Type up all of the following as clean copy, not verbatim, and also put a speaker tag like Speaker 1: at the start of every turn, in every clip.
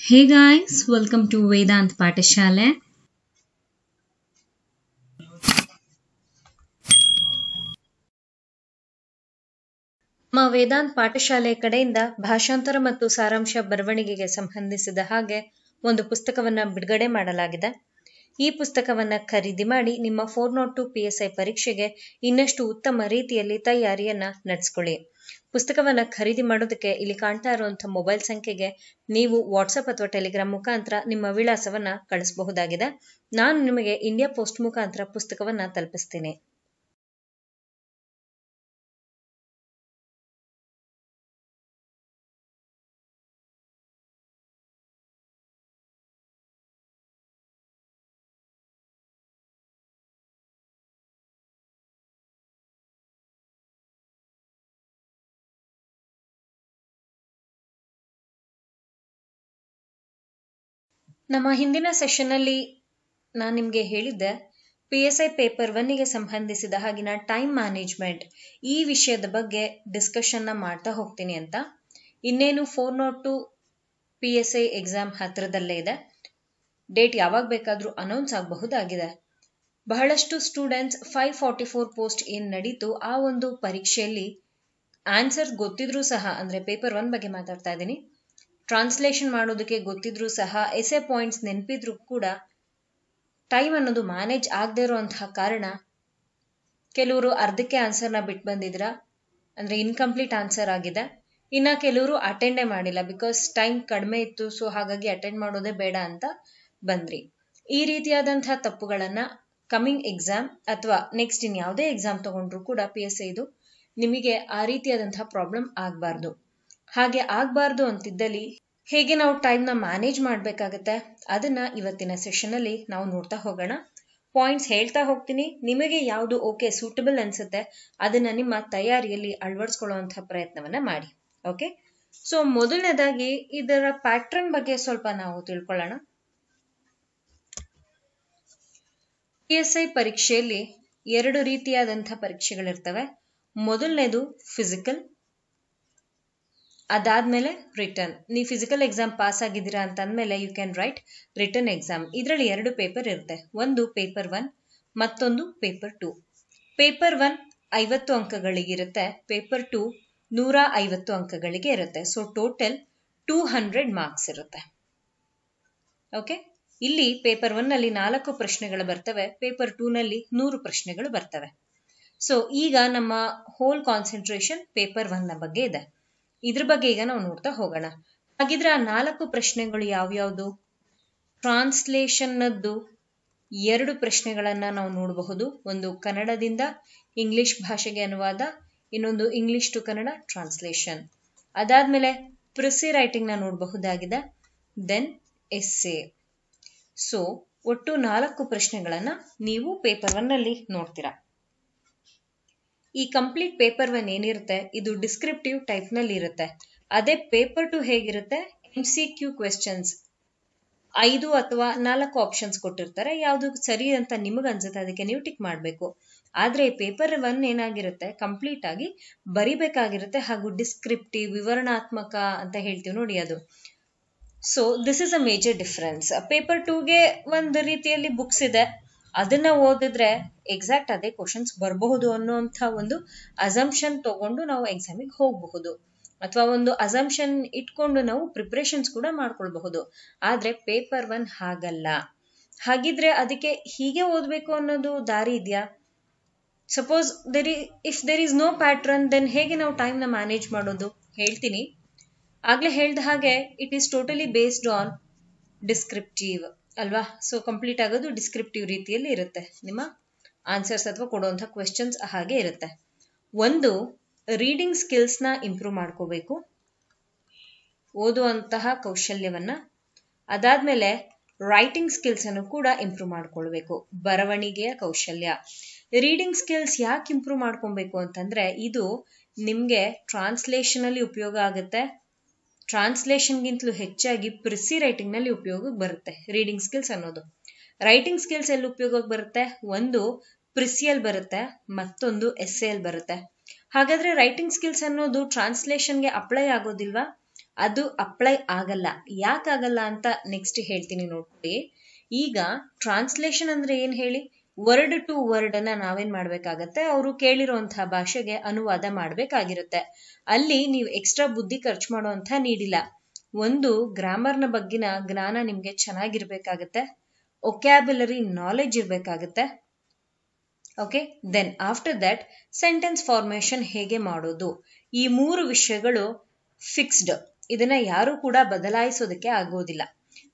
Speaker 1: Hey guys, welcome to Vedant Patashale. ನಮ್ಮ ವೇದಾಂತ್ ಪಾಠಶಾಲೆ ಕಡೆಯಿಂದ ಭಾಷಾಂತರ ಮತ್ತು ಸಾರಾಂಶ ಬರವಣಿಗೆಗೆ ಸಂಬಂಧಿಸಿದ ಹಾಗೆ ಒಂದು ಪುಸ್ತಕವನ್ನ ಬಿಡುಗಡೆ ಮಾಡಲಾಗಿದೆ. ಈ ಪುಸ್ತಕವನ್ನ ಖರೀದಿ ಮಾಡಿ ನಿಮ್ಮ 402 PSI ಪರೀಕ್ಷೆಗೆ ಇನ್ನಷ್ಟು ಉತ್ತಮ ರೀತಿಯಲ್ಲಿ ತಯಾರಿಯನ್ನ ನಡೆಸ್ಕೊಳ್ಳಿ. ಪುಸ್ತಕವನ್ನ ಖರೀದಿ ಮಾಡೋದಕ್ಕೆ ಇಲ್ಲಿ ಕಾಣ್ತಾ ಇರುವಂತಹ ಮೊಬೈಲ್ ಸಂಖ್ಯೆಗೆ ನೀವು ವಾಟ್ಸಪ್ ಅಥವಾ ಟೆಲಿಗ್ರಾಮ್ ಮುಖಾಂತರ ನಿಮ್ಮ ವಿಳಾಸವನ್ನ ಕಳಿಸಬಹುದಾಗಿದೆ. ನಾನು ನಿಮಗೆ ಇಂಡಿಯಾ ಪೋಸ್ಟ್ ಮುಖಾಂತರ ಪುಸ್ತಕವನ್ನ ತಲುಪಿಸ್ತೀನಿ. ನಮ್ಮ ಹಿಂದಿನ ಸೆಷನ್ ಅಲ್ಲಿ ನಾನು ನಿಮಗೆ ಹೇಳಿದ್ದೆ PSI ಪೇಪರ್ 1ಗೆ ಸಂಬಂಧಿಸಿದ ಹಾಗಿನ ಟೈಮ್ ಮ್ಯಾನೇಜ್ಮೆಂಟ್ ಈ ವಿಷಯದ ಬಗ್ಗೆ ಡಿಸ್ಕಷನ್ ಮಾಡ್ತಾ ಹೋಗ್ತೀನಿ ಅಂತ. ಇನ್ನೇನು 402 PSI ಎಕ್ಸಾಮ್ ಹತ್ರದಲ್ಲೇ ಇದೆ. ಡೇಟ್ ಯಾವಾಗ ಬೇಕಾದ್ರೂ ಅನೌನ್ಸ್ ಆಗಬಹುದಾಗಿದೆ. ಬಹಳಷ್ಟು ಸ್ಟೂಡೆಂಟ್ಸ್ 544 ಪೋಸ್ಟ್ ಏನ್ ನಡೀತು ಆ ಒಂದು ಪರೀಕ್ಷೆಯಲ್ಲಿ ಆನ್ಸರ್ ಗೊತ್ತಿದ್ರೂ ಸಹ, ಅಂದ್ರೆ ಪೇಪರ್ 1 ಬಗ್ಗೆ ಮಾತಾಡ್ತಾ ಇದ್ದೀನಿ, ಟ್ರಾನ್ಸ್ಲೇಷನ್ ಮಾಡೋದಕ್ಕೆ ಗೊತ್ತಿದ್ರೂ ಸಹ, ಎಸೆ ಪಾಯಿಂಟ್ಸ್ ನೆನಪಿದ್ರೂ ಕೂಡ ಟೈಮ್ ಅನ್ನೋದು ಮ್ಯಾನೇಜ್ ಆಗದೆ ಇರುವಂತಹ ಕಾರಣ ಕೆಲವರು ಅರ್ಧಕ್ಕೆ ಆನ್ಸರ್ನ ಬಿಟ್ಟು ಬಂದಿದ್ರ, ಅಂದ್ರೆ ಇನ್ಕಂಪ್ಲೀಟ್ ಆನ್ಸರ್ ಆಗಿದೆ. ಇನ್ನ ಕೆಲವರು ಅಟೆಂಡೇ ಮಾಡಿಲ್ಲ, ಬಿಕಾಸ್ ಟೈಮ್ ಕಡಿಮೆ ಇತ್ತು, ಸೊ ಹಾಗಾಗಿ ಅಟೆಂಡ್ ಮಾಡೋದೇ ಬೇಡ ಅಂತ ಬಂದ್ರಿ. ಈ ರೀತಿಯಾದಂತಹ ತಪ್ಪುಗಳನ್ನ ಕಮಿಂಗ್ ಎಕ್ಸಾಮ್ ಅಥವಾ ನೆಕ್ಸ್ಟ್ ಇನ್ ಯಾವುದೇ ಎಕ್ಸಾಮ್ ತಗೊಂಡ್ರು ಕೂಡ PSI ಇದು ನಿಮಗೆ ಆ ರೀತಿಯಾದಂತಹ ಪ್ರಾಬ್ಲಮ್ ಆಗಬಾರ್ದು. ಹಾಗೆ ಆಗಬಾರ್ದು ಅಂತಿದ್ದಲ್ಲಿ ಹೇಗೆ ನಾವು ಟೈಮ್ನ ಮ್ಯಾನೇಜ್ ಮಾಡಬೇಕಾಗತ್ತೆ ಅದನ್ನ ಇವತ್ತಿನ ಸೆಷನ್ ಅಲ್ಲಿ ನಾವು ನೋಡ್ತಾ ಹೋಗೋಣ. ಪಾಯಿಂಟ್ಸ್ ಹೇಳ್ತಾ ಹೋಗ್ತೀನಿ. ನಿಮಗೆ ಯಾವುದು ಓಕೆ ಸೂಟಬಲ್ ಅನ್ಸುತ್ತೆ ಅದನ್ನ ನಿಮ್ಮ ತಯಾರಿಯಲ್ಲಿ ಅಳವಡಿಸ್ಕೊಳ್ಳುವಂತಹ ಪ್ರಯತ್ನವನ್ನ ಮಾಡಿ. ಓಕೆ, ಸೊ ಮೊದಲನೇದಾಗಿ ಇದರ ಪ್ಯಾಟ್ರನ್ ಬಗ್ಗೆ ಸ್ವಲ್ಪ ನಾವು ತಿಳ್ಕೊಳ್ಳೋಣ. PSI ಪರೀಕ್ಷೆಯಲ್ಲಿ 2 ರೀತಿಯಾದಂತಹ ಪರೀಕ್ಷೆಗಳಿರ್ತವೆ. ಮೊದಲನೇದು ಫಿಸಿಕಲ್, ಅದಾದ್ಮೇಲೆ ರಿಟರ್ನ್. ನೀವು ಫಿಸಿಕಲ್ ಎಕ್ಸಾಮ್ ಪಾಸ್ ಆಗಿದ್ದೀರಾ ಅಂತ ಅಂದ್ಮೇಲೆ you can write return exam. ಇದರಲ್ಲಿ 2 ಪೇಪರ್ ಇರುತ್ತೆ. ಒಂದು ಪೇಪರ್ 1, ಮತ್ತೊಂದು ಪೇಪರ್ 2. ಪೇಪರ್ 1 50 ಅಂಕಗಳಿಗಿರುತ್ತೆ, ಪೇಪರ್ 2 150 ಅಂಕಗಳಿಗೆ ಇರುತ್ತೆ. ಸೊ ಟೋಟಲ್ 200 ಮಾರ್ಕ್ಸ್ ಇರುತ್ತೆ. ಓಕೆ, ಇಲ್ಲಿ ಪೇಪರ್ 1 ನಲ್ಲಿ 4 ಪ್ರಶ್ನೆಗಳು ಬರ್ತವೆ, ಪೇಪರ್ 2 ನಲ್ಲಿ 100 ಪ್ರಶ್ನೆಗಳು ಬರ್ತವೆ. ಸೊ ಈಗ ನಮ್ಮ ಹೋಲ್ ಕಾನ್ಸಂಟ್ರೇಷನ್ ಪೇಪರ್ 1 ನ ಬಗ್ಗೆ ಇದೆ. ಇದ್ರ ಬಗ್ಗೆ ಈಗ ನಾವು ನೋಡ್ತಾ ಹೋಗೋಣ. ಹಾಗಿದ್ರೆ ಆ 4 ಪ್ರಶ್ನೆಗಳು ಯಾವ್ಯಾವುದು? ಟ್ರಾನ್ಸ್ಲೇಷನ್ನದ್ದು 2 ಪ್ರಶ್ನೆಗಳನ್ನ ನಾವು ನೋಡಬಹುದು. ಒಂದು ಕನ್ನಡದಿಂದ ಇಂಗ್ಲಿಷ್ ಭಾಷೆಗೆ ಅನುವಾದ, ಇನ್ನೊಂದು ಇಂಗ್ಲಿಷ್ ಟು ಕನ್ನಡ ಟ್ರಾನ್ಸ್ಲೇಷನ್. ಅದಾದ್ಮೇಲೆ ಪ್ರಿಸಿ ರೈಟಿಂಗ್ ನ ನೋಡಬಹುದಾಗಿದೆ, ದೆನ್ ಎಸ್ಸೆ. ಸೊ ಒಟ್ಟು 4 ಪ್ರಶ್ನೆಗಳನ್ನ ನೀವು ಪೇಪರ್ 1 ನಲ್ಲಿ ನೋಡ್ತೀರಾ. ಈ ಕಂಪ್ಲೀಟ್ ಪೇಪರ್ 1 ಏನಿರುತ್ತೆ ಇದು ಡಿಸ್ಕ್ರಿಪ್ಟಿವ್ ಟೈಪ್ ನಲ್ಲಿ ಇರುತ್ತೆ. ಅದೇ ಪೇಪರ್ 2 ಹೇಗಿರುತ್ತೆ, MCQ ಕ್ವೆಶ್ಚನ್ಸ್ 5 ಅಥವಾ 4 ಆಪ್ಷನ್ಸ್ ಕೊಟ್ಟಿರ್ತಾರೆ. ಯಾವ್ದು ಸರಿ ಅಂತ ನಿಮಗೆ ಅನ್ಸುತ್ತೆ ಅದಕ್ಕೆ ನೀವು ಟಿಕ್ ಮಾಡಬೇಕು. ಆದ್ರೆ ಪೇಪರ್ 1 ಏನಾಗಿರುತ್ತೆ ಕಂಪ್ಲೀಟ್ ಆಗಿ ಬರಿಬೇಕಾಗಿರುತ್ತೆ, ಹಾಗೂ ಡಿಸ್ಕ್ರಿಪ್ಟಿವ್ ವಿವರಣಾತ್ಮಕ ಅಂತ ಹೇಳ್ತೀವಿ ನೋಡಿ ಅದು. So this is a major difference. Paper 2ಗೆ ಒಂದು ರೀತಿಯಲ್ಲಿ ಬುಕ್ಸ್ ಇದೆ, ಅದನ್ನ ಓದಿದ್ರೆ ಎಕ್ಸಾಕ್ಟ್ ಅದೇ ಕ್ವಶನ್ಸ್ ಬರಬಹುದು ಅನ್ನುವಂಥ ಒಂದು ಅಸಂಪ್ಷನ್ ತಗೊಂಡು ನಾವು ಎಕ್ಸಾಮಿಗೆ ಹೋಗಬಹುದು, ಅಥವಾ ಒಂದು ಅಸಂಪ್ಷನ್ ಇಟ್ಕೊಂಡು ನಾವು ಪ್ರಿಪರೇಷನ್ಸ್ ಕೂಡ ಮಾಡ್ಕೊಳ್ಬಹುದು. ಆದ್ರೆ ಪೇಪರ್ 1 ಹಾಗಲ್ಲ. ಹಾಗಿದ್ರೆ ಅದಕ್ಕೆ ಹೀಗೆ ಓದ್ಬೇಕು ಅನ್ನೋದು ದಾರಿ ಇದೆಯಾ? Suppose if there is no pattern, then ಹೇಗೆ ನಾವು ಟೈಮ್ನ ಮ್ಯಾನೇಜ್ ಮಾಡೋದು ಹೇಳ್ತೀನಿ. ಆಗ್ಲೇ ಹೇಳ್ದ ಹಾಗೆ it is totally based on descriptive ಅಲ್ವಾ. ಸೊ ಕಂಪ್ಲೀಟ್ ಆಗೋದು ಡಿಸ್ಕ್ರಿಪ್ಟಿವ್ ರೀತಿಯಲ್ಲಿ ಇರುತ್ತೆ. ನಿಮ್ಮ ಆನ್ಸರ್ಸ್ ಅಥವಾ ಕೊಡುವಂಥ ಕ್ವೆಶ್ಚನ್ಸ್ ಹಾಗೆ ಇರುತ್ತೆ. ಒಂದು ರೀಡಿಂಗ್ ಸ್ಕಿಲ್ಸ್ ನ ಇಂಪ್ರೂವ್ ಮಾಡ್ಕೋಬೇಕು, ಓದುವಂತಹ ಕೌಶಲ್ಯವನ್ನ. ಅದಾದ್ಮೇಲೆ ರೈಟಿಂಗ್ ಸ್ಕಿಲ್ಸ್ ಅನ್ನು ಕೂಡ ಇಂಪ್ರೂವ್ ಮಾಡ್ಕೊಳ್ಬೇಕು, ಬರವಣಿಗೆಯ ಕೌಶಲ್ಯ. ರೀಡಿಂಗ್ ಸ್ಕಿಲ್ಸ್ ಯಾಕೆ ಇಂಪ್ರೂವ್ ಮಾಡ್ಕೊಬೇಕು ಅಂತಂದ್ರೆ ಇದು ನಿಮ್ಗೆ ಟ್ರಾನ್ಸ್ಲೇಷನ್ ಅಲ್ಲಿ ಉಪಯೋಗ ಆಗುತ್ತೆ. ಟ್ರಾನ್ಸ್ಲೇಷನ್ಗಿಂತಲೂ ಹೆಚ್ಚಾಗಿ ಪ್ರಿಸಿ ರೈಟಿಂಗ್ ನಲ್ಲಿ ಉಪಯೋಗಕ್ಕೆ ಬರುತ್ತೆ ರೀಡಿಂಗ್ ಸ್ಕಿಲ್ಸ್ ಅನ್ನೋದು. ರೈಟಿಂಗ್ ಸ್ಕಿಲ್ಸ್ ಎಲ್ಲಿ ಉಪಯೋಗಕ್ಕೆ ಬರುತ್ತೆ? ಒಂದು ಪ್ರಿಸಿಯಲ್ಲಿ ಬರುತ್ತೆ, ಮತ್ತೊಂದು ಎಸ್ಸೆಯಲ್ಲಿ ಬರುತ್ತೆ. ಹಾಗಾದ್ರೆ ರೈಟಿಂಗ್ ಸ್ಕಿಲ್ಸ್ ಅನ್ನೋದು ಟ್ರಾನ್ಸ್ಲೇಷನ್ಗೆ ಅಪ್ಲೈ ಆಗೋದಿಲ್ವಾ? ಅದು ಅಪ್ಲೈ ಆಗಲ್ಲ. ಯಾಕಾಗಲ್ಲ ಅಂತ ನೆಕ್ಸ್ಟ್ ಹೇಳ್ತೀನಿ ನೋಡ್ಕೊಳ್ಳಿ. ಈಗ ಟ್ರಾನ್ಸ್ಲೇಷನ್ ಅಂದ್ರೆ ಏನ್ ಹೇಳಿ, ವರ್ಡ್ ಟು ವರ್ಡ್ ಅನ್ನ ನಾವೇನ್ ಮಾಡ್ಬೇಕಾಗತ್ತೆ, ಅವರು ಕೇಳಿರುವಂತಹ ಭಾಷೆಗೆ ಅನುವಾದ ಮಾಡ್ಬೇಕಾಗಿರುತ್ತೆ. ಅಲ್ಲಿ ನೀವು ಎಕ್ಸ್ಟ್ರಾ ಬುದ್ಧಿ ಖರ್ಚು ಮಾಡುವಂತ ನೀಡಿಲ್ಲ. ಒಂದು ಗ್ರಾಮರ್ನ ಬಗ್ಗಿನ ಜ್ಞಾನ ನಿಮ್ಗೆ ಚೆನ್ನಾಗಿರ್ಬೇಕಾಗತ್ತೆ, ಒಕ್ಯಾಬ್ಯುಲರಿ ನಾಲೆಜ್ ಇರ್ಬೇಕಾಗತ್ತೆ. Okay, then after that sentence formation ಹೇಗೆ ಮಾಡೋದು, ಈ 3 ವಿಷಯಗಳು ಫಿಕ್ಸ್ಡ್. ಇದನ್ನ ಯಾರು ಕೂಡ ಬದಲಾಯಿಸೋದಕ್ಕೆ ಆಗೋದಿಲ್ಲ.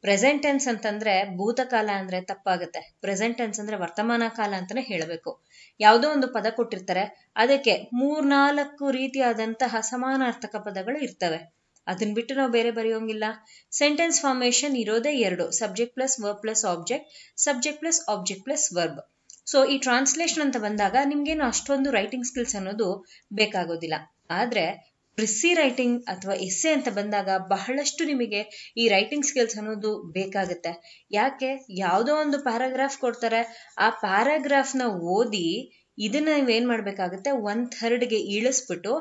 Speaker 1: ಪ್ರೆಸೆಂಟ್ ಟೆನ್ಸ್ ಅಂತಂದ್ರೆ ಭೂತಕಾಲ ಅಂದ್ರೆ ತಪ್ಪಾಗುತ್ತೆ. ಪ್ರೆಸೆಂಟ್ ಟೆನ್ಸ್ ಅಂದ್ರೆ ವರ್ತಮಾನ ಕಾಲ ಅಂತಾನೆ ಹೇಳಬೇಕು. ಯಾವುದೋ ಒಂದು ಪದ ಕೊಟ್ಟಿರ್ತಾರೆ, ಅದಕ್ಕೆ 3-4 ರೀತಿಯಾದಂತಹ ಸಮಾನಾರ್ಥಕ ಪದಗಳು ಇರ್ತವೆ. ಅದನ್ನ ಬಿಟ್ಟು ನಾವು ಬೇರೆ ಬರೆಯೋಂಗಿಲ್ಲ. ಸೆಂಟೆನ್ಸ್ ಫಾರ್ಮೇಶನ್ ಇರೋದೇ 2, subject plus verb plus object, subject plus object plus verb. So ಈ ಟ್ರಾನ್ಸ್ಲೇಷನ್ ಅಂತ ಬಂದಾಗ ನಿಮ್ಗೇನು ಅಷ್ಟೊಂದು ರೈಟಿಂಗ್ ಸ್ಕಿಲ್ಸ್ ಅನ್ನೋದು ಬೇಕಾಗೋದಿಲ್ಲ. ಆದ್ರೆ ಪ್ರಿಸಿ ರೈಟಿಂಗ್ ಅಥವಾ ಎಸ್ಸೆ ಅಂತ ಬಂದಾಗ ಬಹಳಷ್ಟು ನಿಮಗೆ ಈ ರೈಟಿಂಗ್ ಸ್ಕಿಲ್ಸ್ ಅನ್ನೋದು ಬೇಕಾಗುತ್ತೆ. ಯಾಕೆ, ಯಾವುದೋ ಒಂದು ಪ್ಯಾರಾಗ್ರಾಫ್ ಕೊಡ್ತಾರೆ, ಆ ಪ್ಯಾರಾಗ್ರಾಫ್ನ ಓದಿ ಇದನ್ನ ನೀವೇನ್ ಮಾಡ್ಬೇಕಾಗತ್ತೆ, 1/3ಗೆ ಇಳಿಸ್ಬಿಟ್ಟು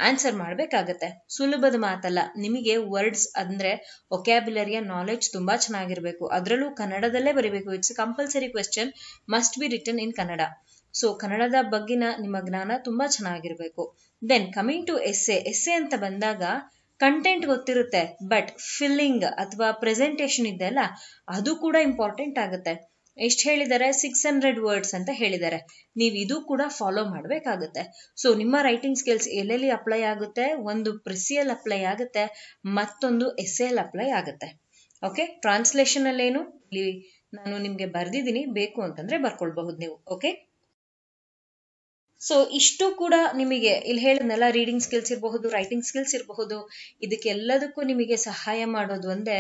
Speaker 1: ಆನ್ಸರ್ ಮಾಡ್ಬೇಕಾಗತ್ತೆ. ಸುಲಭದ ಮಾತಲ್ಲ. ನಿಮಗೆ ವರ್ಡ್ಸ್ ಅಂದ್ರೆ ಒಕ್ಯಾಬ್ಯುಲರಿಯ ನಾಲೆಜ್ ತುಂಬಾ ಚೆನ್ನಾಗಿರ್ಬೇಕು. ಅದರಲ್ಲೂ ಕನ್ನಡದಲ್ಲೇ ಬರೀಬೇಕು. It's compulsory question, must be return in Kannada. So ಕನ್ನಡದ ಬಗ್ಗಿನ ನಿಮ್ಮ ಜ್ಞಾನ ತುಂಬಾ ಚೆನ್ನಾಗಿರ್ಬೇಕು. ದೆನ್ ಕಮಿಂಗ್ ಟು ಎಸ್ಸೆ ಅಂತ ಬಂದಾಗ ಕಂಟೆಂಟ್ ಗೊತ್ತಿರುತ್ತೆ, ಬಟ್ ಫಿಲ್ಲಿಂಗ್ ಅಥವಾ ಪ್ರೆಸೆಂಟೇಶನ್ ಇದೆಯಲ್ಲ, ಅದು ಕೂಡ ಇಂಪಾರ್ಟೆಂಟ್ ಆಗುತ್ತೆ. ಎಷ್ಟು ಹೇಳಿದ್ದಾರೆ, 600 ವರ್ಡ್ಸ್ ಅಂತ ಹೇಳಿದ್ದಾರೆ. ನೀವು ಇದು ಕೂಡ ಫಾಲೋ ಮಾಡ್ಬೇಕಾಗುತ್ತೆ. ಸೊ ನಿಮ್ಮ ರೈಟಿಂಗ್ ಸ್ಕಿಲ್ಸ್ ಎಲ್ಲೆಲ್ಲಿ ಅಪ್ಲೈ ಆಗುತ್ತೆ, ಒಂದು ಪ್ರಿಸಿಯಲ್ ಅಪ್ಲೈ ಆಗುತ್ತೆ, ಮತ್ತೊಂದು ಎಸ್ಸೆಲ್ ಅಪ್ಲೈ ಆಗುತ್ತೆ. ಓಕೆ, ಟ್ರಾನ್ಸ್ಲೇಷನ್ ಅಲ್ಲೇನು ಇಲ್ಲಿ ನಾನು ನಿಮ್ಗೆ ಬರ್ದಿದ್ದೀನಿ, ಬೇಕು ಅಂತಂದ್ರೆ ಬರ್ಕೊಳ್ಬಹುದು ನೀವು. ಓಕೆ, ಸೊ ಇಷ್ಟು ಕೂಡ ನಿಮಗೆ ಇಲ್ಲಿ ಹೇಳಿದ್ನಲ್ಲ, ರೀಡಿಂಗ್ ಸ್ಕಿಲ್ಸ್ ಇರಬಹುದು, ರೈಟಿಂಗ್ ಸ್ಕಿಲ್ಸ್ ಇರಬಹುದು, ಇದಕ್ಕೆಲ್ಲದಕ್ಕೂ ನಿಮಗೆ ಸಹಾಯ ಮಾಡೋದು ಅಂದ್ರೆ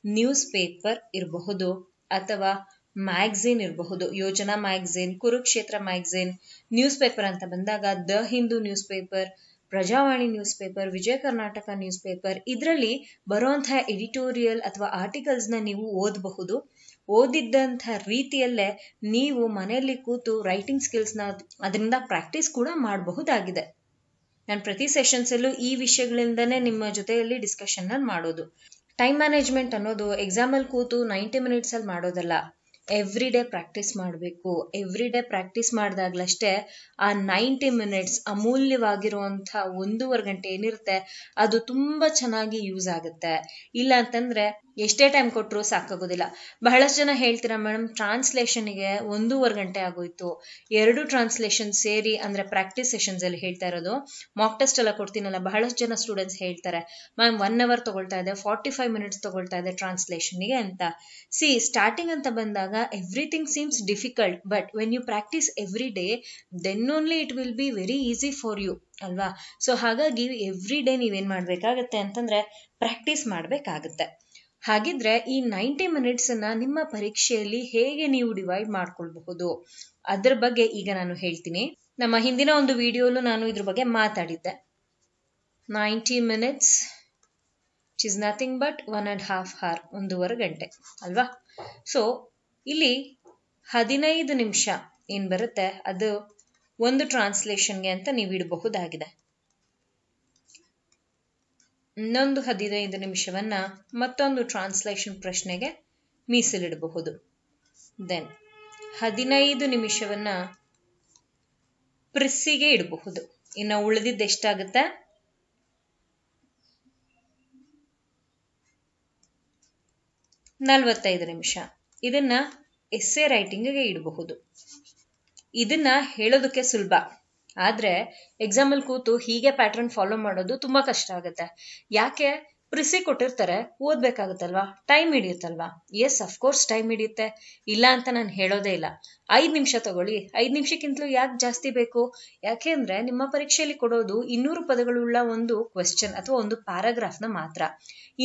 Speaker 1: ನ್ಯೂಸ್ ಪೇಪರ್ ಇರಬಹುದು ಅಥವಾ ಮ್ಯಾಗಝಿನ್ ಇರಬಹುದು. ಯೋಜನಾ magazine, Kurukshetra magazine. News paper ಅಂತ ಬಂದಾಗ the Hindu news paper, Prajavani news paper, Vijaya Karnataka news paper. ಇದರಲ್ಲಿ ಬರುವಂತಹ ಎಡಿಟೋರಿಯಲ್ ಅಥವಾ ಆರ್ಟಿಕಲ್ಸ್ ನ ನೀವು ಓದಬಹುದು. ಓದಿದ್ದಂತಹ ರೀತಿಯಲ್ಲೇ ನೀವು ಮನೆಯಲ್ಲಿ ಕೂತು ರೈಟಿಂಗ್ ಸ್ಕಿಲ್ಸ್ ನ ಅದರಿಂದ ಪ್ರಾಕ್ಟೀಸ್ ಕೂಡ ಮಾಡಬಹುದಾಗಿದೆ. ನಾನು ಪ್ರತಿ ಸೆಷನ್ಸ್ ಅಲ್ಲೂ ಈ ವಿಷಯಗಳಿಂದನೇ ನಿಮ್ಮ ಜೊತೆಯಲ್ಲಿ ಡಿಸ್ಕಷನ್ ಮಾಡೋದು. ಟೈಮ್ ಮ್ಯಾನೇಜ್ಮೆಂಟ್ ಅನ್ನೋದು ಎಕ್ಸಾಮ್ ಅಲ್ಲಿ ಕೂತು 90 ಮಿನಿಟ್ಸ್ ಅಲ್ಲಿ ಮಾಡೋದಲ್ಲ. ಎವ್ರಿ ಡೇ ಪ್ರಾಕ್ಟೀಸ್ ಮಾಡಬೇಕು. ಎವ್ರಿ ಡೇ ಪ್ರಾಕ್ಟೀಸ್ ಮಾಡಿದಾಗ್ಲಷ್ಟೇ ಆ 90 ಮಿನಿಟ್ಸ್ ಅಮೂಲ್ಯವಾಗಿರುವಂತಹ 1.5 ಗಂಟೆ ಏನಿರುತ್ತೆ ಅದು ತುಂಬಾ ಚೆನ್ನಾಗಿ ಯೂಸ್ ಆಗುತ್ತೆ. ಇಲ್ಲ ಅಂತಂದ್ರೆ ಎಷ್ಟೇ ಟೈಮ್ ಕೊಟ್ಟರು ಸಾಕಾಗೋದಿಲ್ಲ. ಬಹಳಷ್ಟು ಜನ ಹೇಳ್ತೀರಾ ಮೇಡಮ್, ಟ್ರಾನ್ಸ್ಲೇಷನ್ಗೆ 1.5 ಗಂಟೆ ಆಗೋಯ್ತು. 2 ಟ್ರಾನ್ಸ್ಲೇಷನ್ ಸೇರಿ ಅಂದ್ರೆ ಪ್ರಾಕ್ಟೀಸ್ ಸೆಷನ್ಸ್ ಅಲ್ಲಿ ಹೇಳ್ತಾ ಇರೋದು. ಮಾಕ್ ಟೆಸ್ಟ್ ಎಲ್ಲ ಕೊಡ್ತೀನಲ್ಲ, ಬಹಳಷ್ಟು ಜನ ಸ್ಟೂಡೆಂಟ್ಸ್ ಹೇಳ್ತಾರೆ ಮ್ಯಾಮ್ 1 ಅವರ್ ತಗೊಳ್ತಾ ಇದೆ, 45 ಮಿನಿಟ್ಸ್ ತಗೊಳ್ತಾ ಇದೆ ಟ್ರಾನ್ಸ್ಲೇಷನ್ಗೆ ಅಂತ. ಸಿ, ಸ್ಟಾರ್ಟಿಂಗ್ ಅಂತ ಬಂದಾಗ everything seems difficult, but when you practice every day then only it will be very easy for you ಅಲ್ವಾ. ಸೊ ಹಾಗಾಗಿ ಎವ್ರಿ ಡೇ ನೀವೇನ್ ಮಾಡ್ಬೇಕಾಗತ್ತೆ ಅಂತಂದ್ರೆ ಪ್ರಾಕ್ಟೀಸ್ ಮಾಡ್ಬೇಕಾಗತ್ತೆ. ಹಾಗಿದ್ರೆ ಈ 90 ಮಿನಿಟ್ಸ್ ಅನ್ನ ನಿಮ್ಮ ಪರೀಕ್ಷೆಯಲ್ಲಿ ಹೇಗೆ ನೀವು ಡಿವೈಡ್ ಮಾಡ್ಕೊಳ್ಬಹುದು ಅದ್ರ ಬಗ್ಗೆ ಈಗ ನಾನು ಹೇಳ್ತೀನಿ. ನಮ್ಮ ಹಿಂದಿನ ಒಂದು ವಿಡಿಯೋಲು ನಾನು ಇದ್ರ ಬಗ್ಗೆ ಮಾತಾಡಿದ್ದೆ. 90 minutes is nothing but 1.5 hour, 1.5 ಗಂಟೆ ಅಲ್ವಾ. ಸೊ ಇಲ್ಲಿ 15 ನಿಮಿಷ ಏನ್ ಬರುತ್ತೆ ಅದು ಒಂದು ಟ್ರಾನ್ಸ್ಲೇಷನ್ಗೆ ಅಂತ ನೀವು ಇಡಬಹುದಾಗಿದೆ. ಇನ್ನೊಂದು 15 ನಿಮಿಷವನ್ನ ಮತ್ತೊಂದು ಟ್ರಾನ್ಸ್ಲೇಷನ್ ಪ್ರಶ್ನೆಗೆ ಮೀಸಲಿಡಬಹುದು. ದೆನ್ 15 ನಿಮಿಷವನ್ನ ಪ್ರಿಸ್ಸಿಗೆ ಇಡಬಹುದು. ಇನ್ನು ಉಳಿದಿದ್ದು ಎಷ್ಟಾಗುತ್ತೆ, 45 ನಿಮಿಷ. ಇದನ್ನ ಎಸ್ಸೆ ರೈಟಿಂಗ್ಗೆ ಇಡಬಹುದು. ಇದನ್ನ ಹೇಳೋದಕ್ಕೆ ಸುಲಭ, ಆದ್ರೆ ಎಕ್ಸಾಮ್ ಅಲ್ಲಿ ಕೂತು ಹೀಗೆ ಪ್ಯಾಟರ್ನ್ ಫಾಲೋ ಮಾಡೋದು ತುಂಬಾ ಕಷ್ಟ ಆಗುತ್ತೆ. ಯಾಕೆ, ಪ್ರಿಸಿ ಕೊಟ್ಟಿರ್ತಾರೆ, ಓದ್ಬೇಕಾಗತ್ತಲ್ವಾ, ಟೈಮ್ ಹಿಡಿಯುತ್ತಲ್ವಾ. ಎಸ್, ಅಫ್ಕೋರ್ಸ್ ಟೈಮ್ ಹಿಡಿಯುತ್ತೆ, ಇಲ್ಲ ಅಂತ ನಾನು ಹೇಳೋದೇ ಇಲ್ಲ. 5 ನಿಮಿಷ ತಗೊಳ್ಳಿ, 5 ನಿಮಿಷಕ್ಕಿಂತಲೂ ಯಾಕೆ ಜಾಸ್ತಿ ಬೇಕು? ಯಾಕೆ ಅಂದ್ರೆ ನಿಮ್ಮ ಪರೀಕ್ಷೆಯಲ್ಲಿ ಕೊಡೋದು 200 ಪದಗಳುಳ್ಳ ಒಂದು ಕ್ವೆಶ್ಚನ್ ಅಥವಾ ಒಂದು ಪ್ಯಾರಾಗ್ರಾಫ್ ನ ಮಾತ್ರ.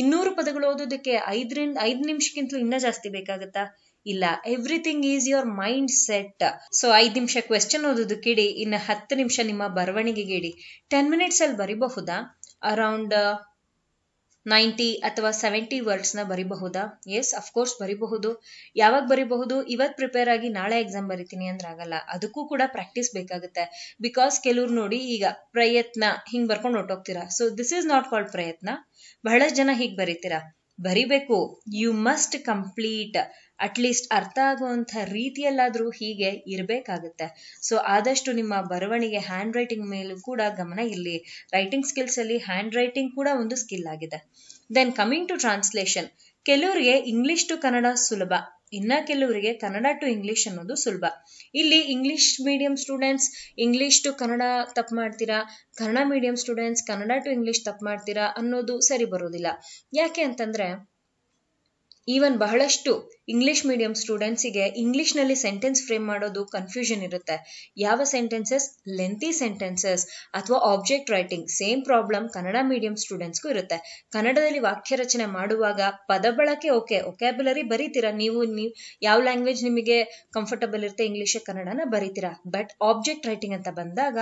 Speaker 1: 200 ಪದಗಳು ಓದೋದಕ್ಕೆ 5 ನಿಮಿಷಕ್ಕಿಂತಲೂ ಇನ್ನ ಜಾಸ್ತಿ ಬೇಕಾಗತ್ತಾ? ಇಲ್ಲ. Everything is your mind set. So 5 ನಿಮಿಷ ಕ್ವೆಶ್ಚನ್ ಓದೋದಕ್ಕೆ ಇಡಿ, ಇನ್ನು 10 ನಿಮಿಷ ನಿಮ್ಮ ಬರವಣಿಗೆಗೆ ಇಡಿ. 10 ಮಿನಿಟ್ಸ್ ಅಲ್ಲಿ ಬರಿಬಹುದಾ? ಅರೌಂಡ್ 90 ಅಥವಾ 70 ವರ್ಡ್ಸ್ನ ಬರಿಬಹುದಾ? S, of course ಬರಿಬಹುದು. ಯಾವಾಗ ಬರಿಬಹುದು? ಇವತ್ತು ಪ್ರಿಪೇರ್ ಆಗಿ ನಾಳೆ ಎಕ್ಸಾಮ್ ಬರಿತೀನಿ ಅಂದ್ರೆ ಆಗಲ್ಲ. ಅದಕ್ಕೂ ಕೂಡ ಪ್ರಾಕ್ಟೀಸ್ ಬೇಕಾಗುತ್ತೆ. ಬಿಕಾಸ್ ಕೆಲವ್ರು ನೋಡಿ, ಈಗ ಪ್ರಯತ್ನ ಹಿಂಗ್ ಬರ್ಕೊಂಡು ಹೊಟ್ಟೋಗ್ತೀರಾ. So this is not called ಪ್ರಯತ್ನ. ಬಹಳಷ್ಟು ಜನ ಹೀಗೆ ಬರೀತೀರಾ. ಬರಿಬೇಕು, ಯು ಮಸ್ಟ್ ಕಂಪ್ಲೀಟ್. ಅಟ್ಲೀಸ್ಟ್ ಅರ್ಥ ಆಗುವಂಥ ರೀತಿಯಲ್ಲಾದ್ರೂ ಹೀಗೆ ಇರಬೇಕಾಗುತ್ತೆ. ಸೊ ಆದಷ್ಟು ನಿಮ್ಮ ಬರವಣಿಗೆ, ಹ್ಯಾಂಡ್ ರೈಟಿಂಗ್ ಮೇಲೂ ಕೂಡ ಗಮನ ಇರಲಿ. ರೈಟಿಂಗ್ ಸ್ಕಿಲ್ಸ್ ಅಲ್ಲಿ ಹ್ಯಾಂಡ್ ರೈಟಿಂಗ್ ಕೂಡ ಒಂದು ಸ್ಕಿಲ್ ಆಗಿದೆ. ದೆನ್ ಕಮಿಂಗ್ ಟು ಟ್ರಾನ್ಸ್ಲೇಷನ್, ಕೆಲವರಿಗೆ ಇಂಗ್ಲಿಷ್ ಟು ಕನ್ನಡ ಸುಲಭ, ಇನ್ನ ಕೆಲವರಿಗೆ ಕನ್ನಡ ಟು ಇಂಗ್ಲಿಷ್ ಅನ್ನೋದು ಸುಲಭ. ಇಲ್ಲಿ English medium students English to Kannada ತಪ್ಪು ಮಾಡ್ತೀರಾ, Kannada medium students Kannada to English ತಪ್ಪು ಮಾಡ್ತೀರಾ ಅನ್ನೋದು ಸರಿ ಬರೋದಿಲ್ಲ. ಯಾಕೆ ಅಂತಂದ್ರೆ, ಈವನ್ ಬಹಳಷ್ಟು ಇಂಗ್ಲಿಷ್ ಮೀಡಿಯಂ ಸ್ಟೂಡೆಂಟ್ಸಿಗೆ ಇಂಗ್ಲಿಷ್ನಲ್ಲಿ ಸೆಂಟೆನ್ಸ್ ಫ್ರೇಮ್ ಮಾಡೋದು ಕನ್ಫ್ಯೂಷನ್ ಇರುತ್ತೆ. ಯಾವ ಸೆಂಟೆನ್ಸಸ್? ಲೆಂತಿ ಸೆಂಟೆನ್ಸಸ್ ಅಥವಾ object writing. Same problem Kannada medium ಸ್ಟೂಡೆಂಟ್ಸ್ಗೂ ಇರುತ್ತೆ. ಕನ್ನಡದಲ್ಲಿ ವಾಕ್ಯ ರಚನೆ ಮಾಡುವಾಗ ಪದ ಬಳಕೆ ಓಕೆ, ಒಕ್ಯಾಬ್ಯುಲರಿ ಬರೀತೀರಾ. ನೀವು ಯಾವ ಲ್ಯಾಂಗ್ವೇಜ್ ನಿಮಗೆ ಕಂಫರ್ಟಬಲ್ ಇರುತ್ತೆ, ಇಂಗ್ಲಿಷ್ ಕನ್ನಡನ ಬರೀತೀರಾ. ಬಟ್ ಆಬ್ಜೆಕ್ಟ್ ರೈಟಿಂಗ್ ಅಂತ ಬಂದಾಗ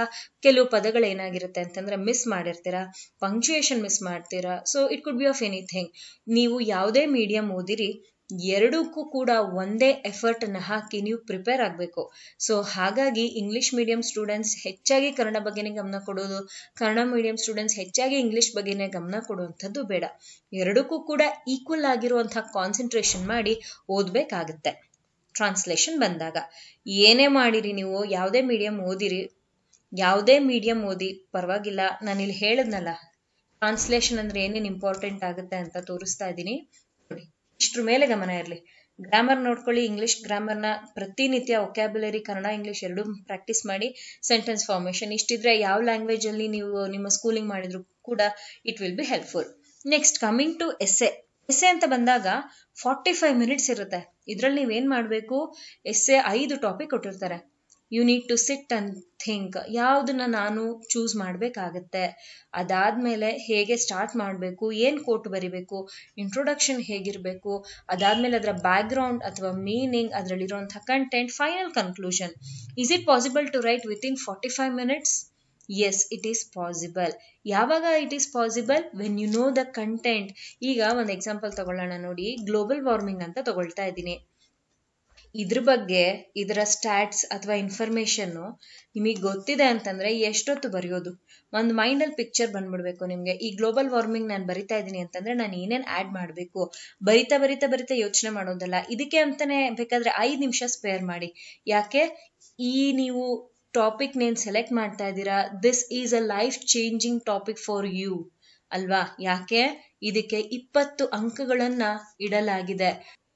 Speaker 1: ಕೆಲವು ಪದಗಳು ಏನಾಗಿರುತ್ತೆ ಅಂತಂದ್ರೆ ಮಿಸ್ ಮಾಡಿರ್ತೀರಾ, ಪಂಕ್ಚುಯೇಷನ್ ಮಿಸ್ ಮಾಡ್ತೀರಾ. So it could be of anything. ನೀವು ಯಾವುದೇ ಮೀಡಿಯಂ ಓದಿರಿ, ಎರಡಕ್ಕೂ ಕೂಡ ಒಂದೇ ಎಫರ್ಟ್ ಅನ್ನ ಹಾಕಿ ನೀವು ಪ್ರಿಪೇರ್ ಆಗಬೇಕು. ಸೊ ಹಾಗಾಗಿ ಇಂಗ್ಲಿಷ್ ಮೀಡಿಯಂ ಸ್ಟೂಡೆಂಟ್ಸ್ ಹೆಚ್ಚಾಗಿ ಕನ್ನಡ ಬಗ್ಗೆನೇ ಗಮನ ಕೊಡೋದು, ಕನ್ನಡ ಮೀಡಿಯಂ ಸ್ಟೂಡೆಂಟ್ಸ್ ಹೆಚ್ಚಾಗಿ ಇಂಗ್ಲಿಷ್ ಬಗ್ಗೆನೇ ಗಮನ ಕೊಡುವಂಥದ್ದು ಬೇಡ. ಎರಡಕ್ಕೂ ಕೂಡ ಈಕ್ವಲ್ ಆಗಿರುವಂತಹ ಕಾನ್ಸಂಟ್ರೇಷನ್ ಮಾಡಿ ಓದಬೇಕಾಗುತ್ತೆ. ಟ್ರಾನ್ಸ್ಲೇಷನ್ ಬಂದಾಗ ಏನೇ ಮಾಡಿರಿ, ನೀವು ಯಾವುದೇ ಮೀಡಿಯಂ ಓದಿರಿ, ಯಾವುದೇ ಮೀಡಿಯಂ ಓದಿ ಪರವಾಗಿಲ್ಲ. ನಾನಿಲ್ಲಿ ಹೇಳಿದ್ನಲ್ಲ, ಟ್ರಾನ್ಸ್ಲೇಷನ್ ಅಂದ್ರೆ ಏನೇನು ಇಂಪಾರ್ಟೆಂಟ್ ಆಗುತ್ತೆ ಅಂತ ತೋರಿಸ್ತಾ ಇದ್ದೀನಿ. ಇಷ್ಟ್ರ ಮೇಲೆ ಗಮನ ಇರಲಿ. ಗ್ರಾಮರ್ ನೋಡ್ಕೊಳ್ಳಿ, ಇಂಗ್ಲಿಷ್ ಗ್ರಾಮರ್ನ ಪ್ರತಿನಿತ್ಯ ಒಕ್ಯಾಬ್ಯುಲರಿ ಕನ್ನಡ ಇಂಗ್ಲಿಷ್ ಎರಡೂ ಪ್ರಾಕ್ಟೀಸ್ ಮಾಡಿ. ಸೆಂಟೆನ್ಸ್ ಫಾರ್ಮೇಶನ್ ಇಷ್ಟಿದ್ರೆ ಯಾವ ಲ್ಯಾಂಗ್ವೇಜ್ ಅಲ್ಲಿ ನೀವು ನಿಮ್ಮ ಸ್ಕೂಲಿಂಗ್ ಮಾಡಿದ್ರು ಕೂಡ it will be helpful. Next coming to essay. Essay ಅಂತ ಬಂದಾಗ 45 ಮಿನಿಟ್ಸ್ ಇರುತ್ತೆ. ಇದ್ರಲ್ಲಿ ನೀವೇನ್ ಮಾಡಬೇಕು? ಎಸ್ಸೆ 5 ಟಾಪಿಕ್ ಕೊಟ್ಟಿರ್ತಾರೆ. You need to sit and think, ಯಾವುದನ್ನ ನಾನು ಚೂಸ್ ಮಾಡಬೇಕಾಗತ್ತೆ, ಅದಾದ್ಮೇಲೆ ಹೇಗೆ ಸ್ಟಾರ್ಟ್ ಮಾಡಬೇಕು, ಏನ್ ಕೋಟ್ ಬರಿಬೇಕು, ಇಂಟ್ರೊಡಕ್ಷನ್ ಹೇಗಿರಬೇಕು, ಅದಾದ್ಮೇಲೆ ಅದರ ಬ್ಯಾಕ್ ಗ್ರೌಂಡ್ ಅಥವಾ ಮೀನಿಂಗ್, ಅದರಲ್ಲಿರುವಂತಹ content, final conclusion. Is it possible to write with in 45 minutes? Yes, it is possible. ಯಾವಾಗ it is possible? When you know the content. ಈಗ ಒಂದು ಎಕ್ಸಾಂಪಲ್ ತಗೊಳ್ಳೋಣ ನೋಡಿ. ಗ್ಲೋಬಲ್ ವಾರ್ಮಿಂಗ್ ಅಂತ ತಗೊಳ್ತಾ ಇದ್ದೀನಿ. ಇದ್ರ ಬಗ್ಗೆ, ಇದರ ಸ್ಟ್ಯಾಟ್ಸ್ ಅಥವಾ ಇನ್ಫಾರ್ಮೇಶನ್ ನಿಮಗೆ ಗೊತ್ತಿದೆ ಅಂತಂದ್ರೆ ಎಷ್ಟೊತ್ತು ಬರೆಯೋದು? ಒಂದು ಮೈಂಡಲ್ಲಿ ಪಿಕ್ಚರ್ ಬಂದ್ಬಿಡ್ಬೇಕು ನಿಮ್ಗೆ. ಈ ಗ್ಲೋಬಲ್ ವಾರ್ಮಿಂಗ್ ನಾನು ಬರಿತಾ ಇದ್ದೀನಿ ಅಂತಂದ್ರೆ ನಾನು ಏನೇನು ಆಡ್ ಮಾಡಬೇಕು, ಬರಿತಾ ಬರಿತಾ ಬರಿತಾ ಯೋಚನೆ ಮಾಡೋದಲ್ಲ. ಇದಕ್ಕೆ ಅಂತಾನೆ ಬೇಕಾದ್ರೆ 5 ನಿಮಿಷ ಸ್ಪೇರ್ ಮಾಡಿ. ಯಾಕೆ? ಈ ನೀವು ಟಾಪಿಕ್ ನೇನ್ ಸೆಲೆಕ್ಟ್ ಮಾಡ್ತಾ ಇದ್ದೀರಾ, this is a life changing topic for you ಅಲ್ವಾ? ಯಾಕೆ? ಇದಕ್ಕೆ 20 ಅಂಕಗಳನ್ನ ಇಡಲಾಗಿದೆ.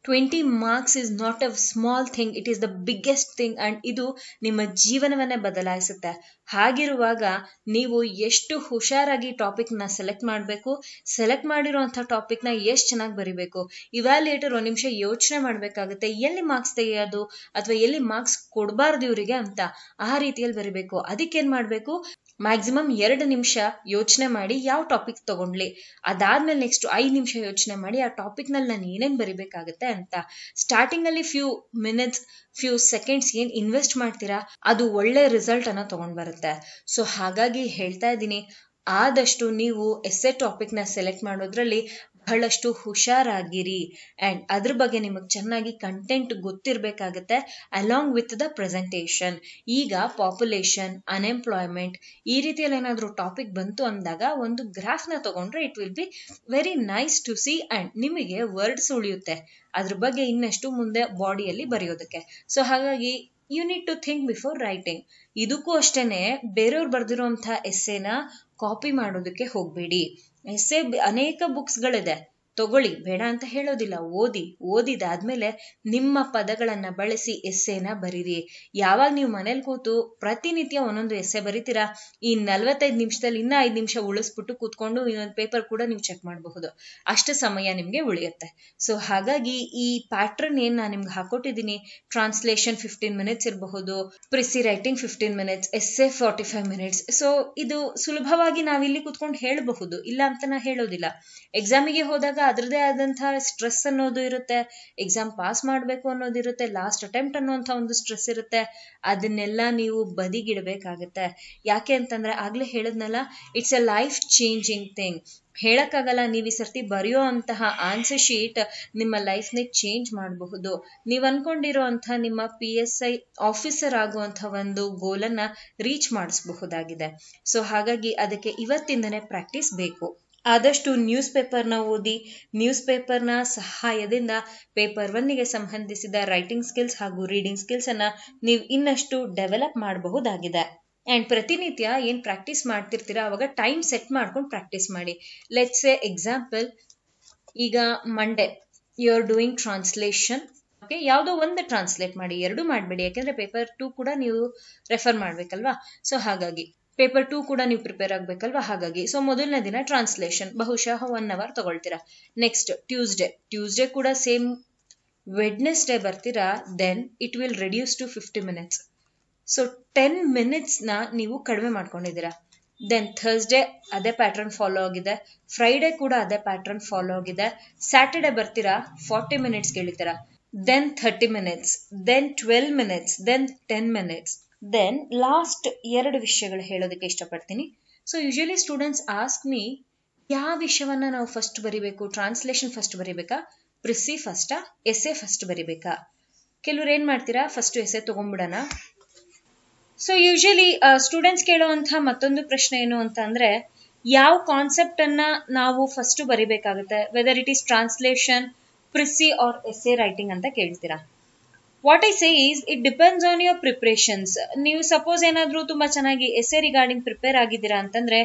Speaker 1: 20 marks is not a small thing, it is the biggest thing, and ಇದು ನಿಮ್ಮ ಜೀವನವನ್ನೇ ಬದಲಾಯಿಸುತ್ತೆ. ಹಾಗಿರುವಾಗ ನೀವು ಎಷ್ಟು ಹುಷಾರಾಗಿ ಟಾಪಿಕ್ನ ಸೆಲೆಕ್ಟ್ ಮಾಡಬೇಕು, ಸೆಲೆಕ್ಟ್ ಮಾಡಿರುವಂಥ ಟಾಪಿಕ್ನ ಎಷ್ಟು ಚೆನ್ನಾಗಿ ಬರಿಬೇಕು. ಇವ್ಯಾಲ್ಯೂಯೇಟರ್ 1 ನಿಮಿಷ ಯೋಚನೆ ಮಾಡಬೇಕಾಗುತ್ತೆ, ಎಲ್ಲಿ ಮಾರ್ಕ್ಸ್ ತೆಗೆಯೋದು ಅಥವಾ ಎಲ್ಲಿ ಮಾರ್ಕ್ಸ್ ಕೊಡಬಾರ್ದು ಇವರಿಗೆ ಅಂತ. ಆ ರೀತಿಯಲ್ಲಿ ಬರಿಬೇಕು. ಅದಕ್ಕೇನ್ ಮಾಡಬೇಕು? ಮ್ಯಾಕ್ಸಿಮಮ್ 2 ನಿಮಿಷ ಯೋಚನೆ ಮಾಡಿ ಯಾವ ಟಾಪಿಕ್ ತಗೊಂಡ್ಲಿ, ಅದಾದ್ಮೇಲೆ ನೆಕ್ಸ್ಟ್ 5 ನಿಮಿಷ ಯೋಚನೆ ಮಾಡಿ ಆ ಟಾಪಿಕ್ ನಲ್ಲಿ ನಾನು ಏನೇನ್ ಬರಿಬೇಕಾಗತ್ತೆ ಅಂತ. ಸ್ಟಾರ್ಟಿಂಗ್ ಅಲ್ಲಿ ಫ್ಯೂ ಮಿನಿಟ್ಸ್, ಫ್ಯೂ ಸೆಕೆಂಡ್ಸ್ ಏನ್ ಇನ್ವೆಸ್ಟ್ ಮಾಡ್ತೀರಾ ಅದು ಒಳ್ಳೆ ರಿಸಲ್ಟ್ ಅನ್ನ ತಗೊಂಡ್ ಬರುತ್ತೆ. ಸೊ ಹಾಗಾಗಿ ಹೇಳ್ತಾ ಇದ್ದೀನಿ, ಆದಷ್ಟು ನೀವು ಎಸ್ಸೆ ಟಾಪಿಕ್ ನ ಸೆಲೆಕ್ಟ್ ಮಾಡೋದ್ರಲ್ಲಿ ಬಹಳಷ್ಟು ಹುಷಾರಾಗಿರಿ. ಅಂಡ್ ಅದ್ರ ಬಗ್ಗೆ ನಿಮಗೆ ಚೆನ್ನಾಗಿ ಕಂಟೆಂಟ್ ಗೊತ್ತಿರಬೇಕಾಗತ್ತೆ ಅಲಾಂಗ್ ವಿತ್ ದ ಪ್ರೆಸೆಂಟೇಷನ್. ಈಗ ಪಾಪ್ಯುಲೇಷನ್, ಅನ್ಎಂಪ್ಲಾಯ್ಮೆಂಟ್ ಈ ರೀತಿಯಲ್ಲಿ ಏನಾದರೂ ಟಾಪಿಕ್ ಬಂತು ಅಂದಾಗ ಒಂದು ಗ್ರಾಫ್ನ ತಗೊಂಡ್ರೆ it will be very nice to see and ನಿಮಗೆ ವರ್ಡ್ಸ್ ಉಳಿಯುತ್ತೆ ಅದ್ರ ಬಗ್ಗೆ ಇನ್ನಷ್ಟು ಮುಂದೆ ಬಾಡಿಯಲ್ಲಿ ಬರೆಯೋದಕ್ಕೆ. ಸೊ ಹಾಗಾಗಿ you need to think before writing. ಇದಕ್ಕೂ ಅಷ್ಟೇನೆ ಬೇರೆಯವ್ರು ಬರ್ದಿರೋಂಥ ಎಸ್ಸೆನ ಕಾಪಿ ಮಾಡೋದಕ್ಕೆ ಹೋಗ್ಬೇಡಿ. ಎಸ್ಸೆ ಅನೇಕ ಬುಕ್ಸ್ಗಳಿದೆ, ತಗೊಳ್ಳಿ, ಬೇಡ ಅಂತ ಹೇಳೋದಿಲ್ಲ. ಓದಿದಾದ್ಮೇಲೆ ನಿಮ್ಮ ಪದಗಳನ್ನ ಬಳಸಿ ಎಸ್ಸೆನ ಬರೀರಿ. ಯಾವಾಗ ನೀವು ಮನೇಲಿ ಕೂತು ಪ್ರತಿನಿತ್ಯ ಒಂದೊಂದು ಎಸ್ಸೆ ಬರೀತೀರಾ, ಈ 45 ನಿಮಿಷದಲ್ಲಿ ಇನ್ನ 5 ನಿಮಿಷ ಉಳಿಸ್ಬಿಟ್ಟು ಕೂತ್ಕೊಂಡು ಇನ್ನೊಂದು ಪೇಪರ್ ಕೂಡ ನೀವು ಚೆಕ್ ಮಾಡಬಹುದು. ಅಷ್ಟು ಸಮಯ ನಿಮ್ಗೆ ಉಳಿಯುತ್ತೆ. ಸೊ ಹಾಗಾಗಿ ಈ ಪ್ಯಾಟ್ರನ್ ಏನ್ ನಾನು ನಿಮ್ಗೆ ಹಾಕೊಟ್ಟಿದ್ದೀನಿ, ಟ್ರಾನ್ಸ್ಲೇಷನ್ 15 ಮಿನಿಟ್ಸ್ ಇರಬಹುದು, precis writing 15 minutes, essay 45 minutes. So ಇದು ಸುಲಭವಾಗಿ ನಾವಿಲ್ಲಿ ಕೂತ್ಕೊಂಡು ಹೇಳಬಹುದು, ಇಲ್ಲ ಅಂತ ನಾ ಹೇಳೋದಿಲ್ಲ. ಎಕ್ಸಾಮಿಗೆ ಹೋದಾಗ ಅದ್ರದೇ ಆದಂತಹ ಸ್ಟ್ರೆಸ್ ಅನ್ನೋದು ಇರುತ್ತೆ, ಎಕ್ಸಾಮ್ ಪಾಸ್ ಮಾಡಬೇಕು ಅನ್ನೋದಿರುತ್ತೆ, ಲಾಸ್ಟ್ ಅಟೆಂಪ್ಟ್ ಅನ್ನೋಂಥ ಒಂದು ಸ್ಟ್ರೆಸ್ ಇರುತ್ತೆ. ಅದನ್ನೆಲ್ಲ ನೀವು ಬದಿಗಿಡಬೇಕಾಗತ್ತೆ. ಯಾಕೆ ಅಂತಂದ್ರೆ ಆಗ್ಲೇ ಹೇಳದ್ನಲ್ಲ, it's a life changing thing. ಹೇಳಕ್ಕಾಗಲ್ಲ, ನೀವು ಈ ಸರ್ತಿ ಬರೆಯೋ ಅಂತಹ ಆನ್ಸರ್ ಶೀಟ್ ನಿಮ್ಮ ಲೈಫ್ನ ಚೇಂಜ್ ಮಾಡಬಹುದು. ನೀವು ಅನ್ಕೊಂಡಿರೋ ಅಂಥ ನಿಮ್ಮ PSI ಆಫೀಸರ್ ಆಗುವಂಥ ಒಂದು ಗೋಲನ್ನ ರೀಚ್ ಮಾಡಿಸಬಹುದಾಗಿದೆ. ಸೊ ಹಾಗಾಗಿ ಅದಕ್ಕೆ ಇವತ್ತಿಂದನೇ ಪ್ರಾಕ್ಟೀಸ್ ಬೇಕು. ಆದಷ್ಟು ನ್ಯೂಸ್ ಪೇಪರ್ನ ಓದಿ, ನ್ಯೂಸ್ ಪೇಪರ್ನ ಸಹಾಯದಿಂದ ಪೇಪರ್ 1ಗೆ ಸಂಬಂಧಿಸಿದ ರೈಟಿಂಗ್ ಸ್ಕಿಲ್ಸ್ ಹಾಗೂ ರೀಡಿಂಗ್ ಸ್ಕಿಲ್ಸ್ ಅನ್ನ ನೀವು ಇನ್ನಷ್ಟು ಡೆವಲಪ್ ಮಾಡಬಹುದಾಗಿದೆ. ಅಂಡ್ ಪ್ರತಿನಿತ್ಯ ಏನ್ ಪ್ರಾಕ್ಟೀಸ್ ಮಾಡ್ತಿರ್ತೀರಾ ಅವಾಗ ಟೈಮ್ ಸೆಟ್ ಮಾಡ್ಕೊಂಡು ಪ್ರಾಕ್ಟೀಸ್ ಮಾಡಿ. ಲೆಟ್ಸ್ ಸೇ ಎಕ್ಸಾಂಪಲ್, ಈಗ Monday you are doing translation. Okay, ಯಾವುದೋ ಒಂದು ಟ್ರಾನ್ಸ್ಲೇಟ್ ಮಾಡಿ, ಎರಡು ಮಾಡಬೇಡಿ. ಯಾಕೆಂದ್ರೆ ಪೇಪರ್ 2 ಕೂಡ ನೀವು ರೆಫರ್ ಮಾಡ್ಬೇಕಲ್ವಾ. ಸೊ ಹಾಗಾಗಿ ಪೇಪರ್ 2 ಕೂಡ ನೀವು ಪ್ರಿಪೇರ್ ಆಗ್ಬೇಕಲ್ವಾ. ಹಾಗಾಗಿ ಸೊ ಮೊದಲನೇ ದಿನ ಟ್ರಾನ್ಸ್ಲೇಷನ್, ಬಹುಶಃ 1 hour ತಗೊಳ್ತೀರಾ. ನೆಕ್ಸ್ಟ್ ಟ್ಯೂಸ್ಡೇ ಕೂಡ ಸೇಮ್. ವೆಡ್ನೆಸ್ಡೇ ಬರ್ತೀರಾ, then it will reduce to 50 minutes. So 10 minutes ನೀವು ಕಡಿಮೆ ಮಾಡ್ಕೊಂಡಿದ್ದೀರಾ. ದೆನ್ ಥರ್ಸ್ಡೇ ಅದೇ ಪ್ಯಾಟರ್ನ್ ಫಾಲೋ ಆಗಿದೆ, ಫ್ರೈಡೇ ಕೂಡ ಅದೇ ಪ್ಯಾಟರ್ನ್ ಫಾಲೋ ಆಗಿದೆ. ಸ್ಯಾಟರ್ಡೇ ಬರ್ತೀರಾ, 40 minutes ಕೇಳಿತೀರಾ, then 30 minutes, then 12 minutes, then 10 minutes. Then last 2 ವಿಷಯಗಳು ಹೇಳೋದಕ್ಕೆ ಇಷ್ಟಪಡ್ತೀನಿ. So usually students ask me, ಯಾವ ವಿಷಯವನ್ನ ನಾವು ಫಸ್ಟ್ ಬರಿಬೇಕು? ಟ್ರಾನ್ಸ್ಲೇಷನ್ ಫಸ್ಟ್ ಬರಿಬೇಕಾ, ಪ್ರಿಸಿ ಫಸ್ಟಾ, ಎಸ್ಸೆ ಫಸ್ಟ್ ಬರಿಬೇಕಾ? ಕೆಲವ್ರು ಏನ್ ಮಾಡ್ತೀರಾ, ಫಸ್ಟ್ ಎಸ್ಸೆ ತಗೊಂಡ್ಬಿಡೋಣ. ಸೊ ಯೂಶಲಿ ಸ್ಟೂಡೆಂಟ್ಸ್ ಕೇಳುವಂತಹ ಮತ್ತೊಂದು ಪ್ರಶ್ನೆ ಏನು ಅಂತ ಅಂದ್ರೆ, ಯಾವ ಕಾನ್ಸೆಪ್ಟ್ ಅನ್ನ ನಾವು ಫಸ್ಟ್ ಬರಿಬೇಕಾಗುತ್ತೆ, whether it is translation, precis or essay writing ಅಂತ ಕೇಳ್ತೀರಾ. What I say is, it depends on your preparations. ನೀವು ಸಪೋಸ್ ಏನಾದ್ರೂ ತುಂಬಾ ಚೆನ್ನಾಗಿ ಎಸ್ಸೆ ರಿಗಾರ್ಡಿಂಗ್ ಪ್ರಿಪೇರ್ ಆಗಿದ್ದೀರಾ ಅಂತಂದ್ರೆ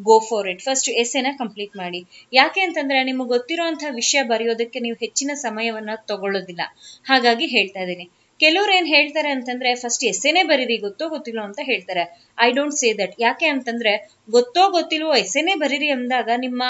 Speaker 1: ಗೋ ಫಾರ್ ಇಟ್. ಫಸ್ಟ್ ಎಸ್ಸೆನ ಕಂಪ್ಲೀಟ್ ಮಾಡಿ. ಯಾಕೆ ಅಂತಂದ್ರೆ ನಿಮಗೆ ಗೊತ್ತಿರುವಂತಹ ವಿಷಯ ಬರೆಯೋದಕ್ಕೆ ನೀವು ಹೆಚ್ಚಿನ ಸಮಯವನ್ನ ತಗೊಳ್ಳೋದಿಲ್ಲ. ಹಾಗಾಗಿ ಹೇಳ್ತಾ ಇದ್ದೀನಿ. ಕೆಲವ್ರು ಏನ್ ಹೇಳ್ತಾರೆ ಅಂತಂದ್ರೆ, ಫಸ್ಟ್ ಎಸ್ಸೆನೇ ಬರೀರಿ, ಗೊತ್ತೋ ಗೊತ್ತಿಲ್ಲೋ ಅಂತ ಹೇಳ್ತಾರೆ. I don't say that. ಯಾಕೆ ಅಂತಂದ್ರೆ ಗೊತ್ತೋ ಗೊತ್ತಿಲ್ವೋ ಎಸ್ಸೆನೇ ಬರೀರಿ ಅಂದಾಗ ನಿಮ್ಮ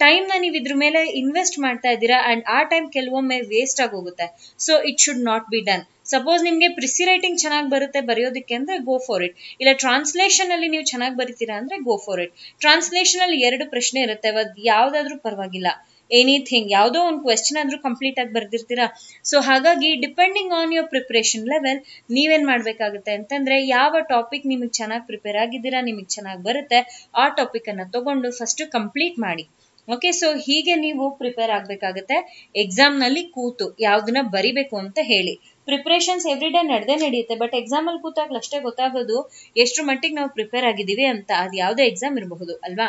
Speaker 1: ಟೈಮ್ ನ ನೀವು ಇದ್ರ ಮೇಲೆ ಇನ್ವೆಸ್ಟ್ ಮಾಡ್ತಾ ಇದ್ದೀರಾ, ಅಂಡ್ ಆ ಟೈಮ್ ಕೆಲವೊಮ್ಮೆ ವೇಸ್ಟ್ ಆಗೋಗುತ್ತೆ. So it should not be done. Suppose ನಿಮ್ಗೆ ಪ್ರಿಸಿ ರೈಟಿಂಗ್ ಚೆನ್ನಾಗಿ ಬರುತ್ತೆ ಬರೆಯೋದಕ್ಕೆ ಅಂದ್ರೆ ಗೋ ಫಾರ್ ಇಟ್. ಇಲ್ಲ ಟ್ರಾನ್ಸ್ಲೇಷನ್ ಅಲ್ಲಿ ನೀವು ಚೆನ್ನಾಗಿ ಬರೀತೀರಾ ಅಂದ್ರೆ ಗೋ ಫಾರ್ ಇಟ್. ಟ್ರಾನ್ಸ್ಲೇಷನ್ ಅಲ್ಲಿ 2 ಪ್ರಶ್ನೆ ಇರುತ್ತೆ, ಯಾವ್ದಾದ್ರೂ ಪರವಾಗಿಲ್ಲ, ಎನಿಥಿಂಗ್, ಯಾವುದೋ ಒಂದು ಕ್ವೆಶ್ಚನ್ ಆದ್ರೂ ಕಂಪ್ಲೀಟ್ ಆಗಿ ಬರ್ದಿರ್ತೀರಾ. ಸೊ ಹಾಗಾಗಿ depending on your preparation level ನೀವೇನ್ ಮಾಡ್ಬೇಕಾಗುತ್ತೆ ಅಂತಂದ್ರೆ, ಯಾವ ಟಾಪಿಕ್ ನಿಮಗೆ ಚೆನ್ನಾಗಿ ಪ್ರಿಪೇರ್ ಆಗಿದ್ದೀರಾ, ನಿಮಗೆ ಚೆನ್ನಾಗಿ ಬರುತ್ತೆ, ಆ ಟಾಪಿಕ್ ಅನ್ನ ತಗೊಂಡು ಫಸ್ಟ್ ಕಂಪ್ಲೀಟ್ ಮಾಡಿ. ಓಕೆ, ಸೊ ಹೀಗೆ ನೀವು ಪ್ರಿಪೇರ್ ಆಗ್ಬೇಕಾಗತ್ತೆ. ಎಕ್ಸಾಮ್ ನಲ್ಲಿ ಕೂತು ಯಾವ್ದನ್ನ ಬರಿಬೇಕು ಅಂತ ಹೇಳಿ. ಪ್ರಿಪರೇಷನ್ಸ್ ಎವ್ರಿ ಡೇ ನಡೆಯುತ್ತೆ, ಬಟ್ ಎಕ್ಸಾಮ್ ಅಲ್ಲಿ ಕೂತಾಗ್ಲೂ ಅಷ್ಟೇ ಗೊತ್ತಾಗೋದು ಎಷ್ಟ್ರ ಮಟ್ಟಿಗೆ ನಾವು ಪ್ರಿಪೇರ್ ಆಗಿದ್ದೀವಿ ಅಂತ. ಅದು ಯಾವುದೇ ಎಕ್ಸಾಮ್ ಇರಬಹುದು ಅಲ್ವಾ.